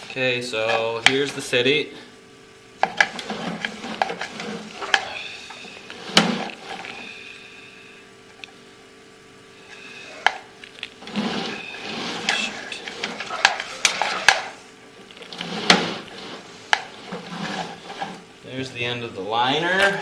Okay, so here's the city. There's the end of the liner.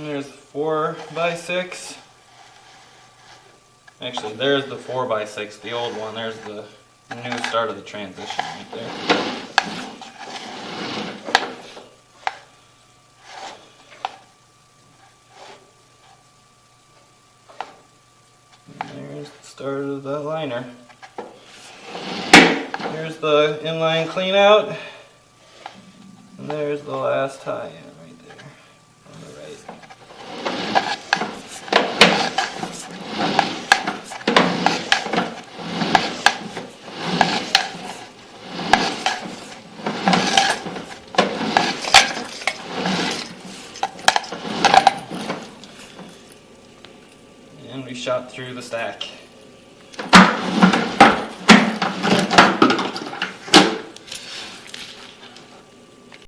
There's 4x6. Actually, there's the 4x6, the old one. There's the new start of the transition right there. And there's the start of the liner. Here's the inline clean out. And there's the last tie-in right there on the right. And we shot through the stack.